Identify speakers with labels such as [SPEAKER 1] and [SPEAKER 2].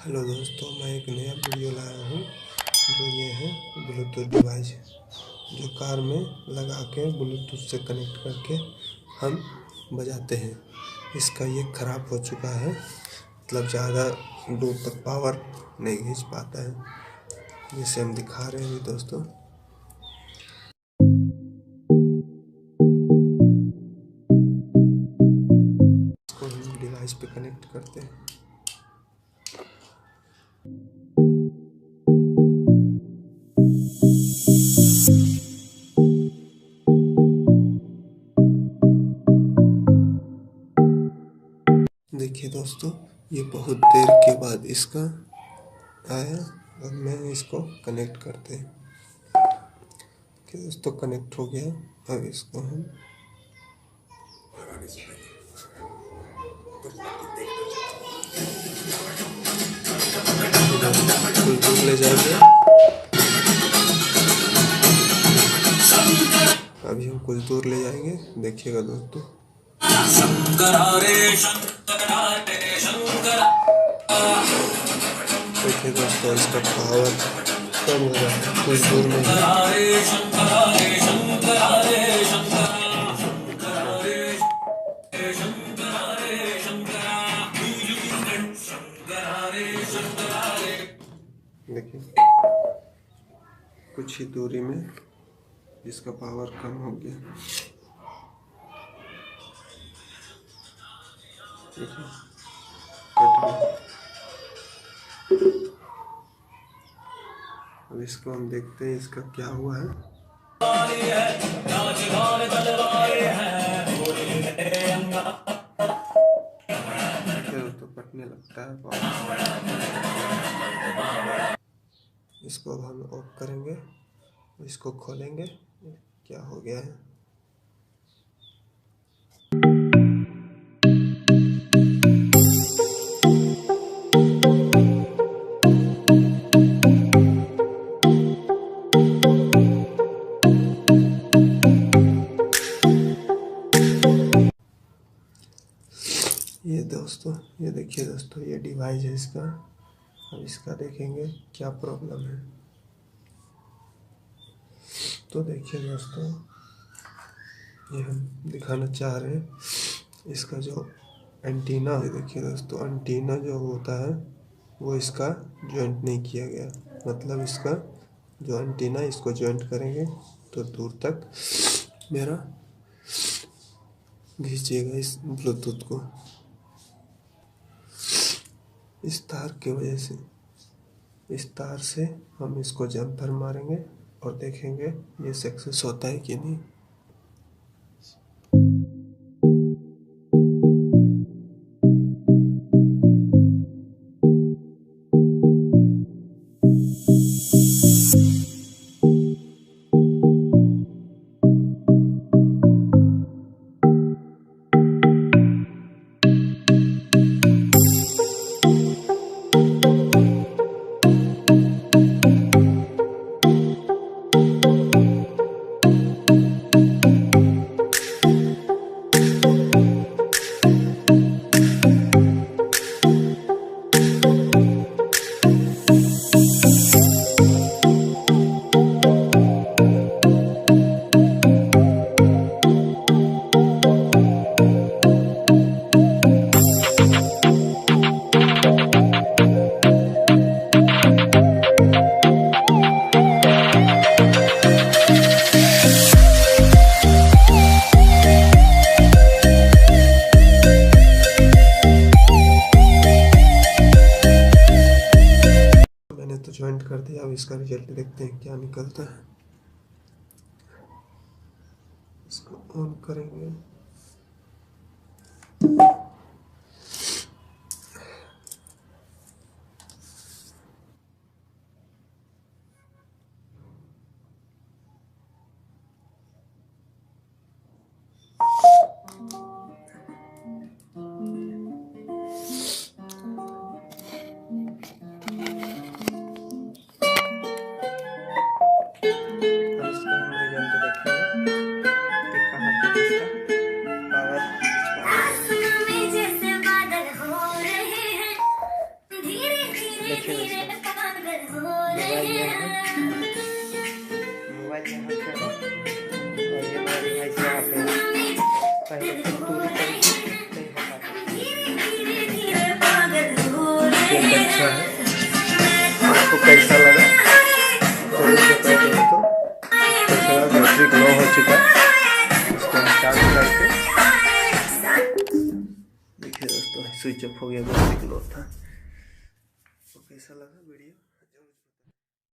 [SPEAKER 1] Hello दोस्तों, मैं एक नया वीडियो लाया हूँ जो ये है ब्लूटूथ डिवाइस, जो कार में लगा के ब्लूटूथ से कनेक्ट करके हम बजाते हैं। इसका ये ख़राब हो चुका है, मतलब ज़्यादा दूर तक पावर नहीं खींच पाता है, जिसे हम दिखा रहे हैं दोस्तों। इसको हम डिवाइस पे कनेक्ट करते हैं। देखिए दोस्तों, ये बहुत देर के बाद इसका आया और मैं इसको कनेक्ट करते हैं कि दोस्तों कनेक्ट हो गया। अब इसको हम कुछ दूर ले जाएंगे। अभी हम कुछ दूर ले जाएंगे, देखिएगा दोस्तों। देखिए दोस्तों, इसका पावर कम हो रहा है कुछ दूर में। देखिए कुछ ही दूरी में इसका पावर कम हो गया। देखिए कट गया। अब इसको हम देखते हैं इसका क्या हुआ है। तो कटने लगता है पावर। इसको अब हम ऑफ करेंगे, इसको खोलेंगे, क्या हो गया है। ये दोस्तों, ये देखिए दोस्तों, ये डिवाइस है इसका। अब इसका देखेंगे क्या प्रॉब्लम है। तो देखिए दोस्तों, ये हम दिखाना चाह रहे हैं इसका जो एंटीना है। देखिए दोस्तों, एंटीना जो होता है वो इसका जॉइंट नहीं किया गया, मतलब इसका जो एंटीना, इसको जॉइंट करेंगे तो दूर तक मेरा खींचेगा इस ब्लूटूथ को। इस तार की वजह से, इस तार से हम इसको जंपर मारेंगे और देखेंगे ये सक्सेस होता है कि नहीं। तो ज्वाइंट कर दिया। अब इसका रिजल्ट देखते हैं क्या निकलता है। इसको ऑन करेंगे। देखिए दोस्तों, मोबाइल यहाँ पे है और ये मेरा डिवाइस यहाँ पे है। पहले तो दूरी पर नहीं हो पाता। ये अच्छा है, आपको कैसा लगा जरूर बताइए दोस्तों। थोड़ा बैटरी लो हो चुका है, इसको हम चार्ज करके देखिए दोस्तों, स्विच ऑफ हो गया, बैटरी लो था। तो कैसा लगा वीडियो?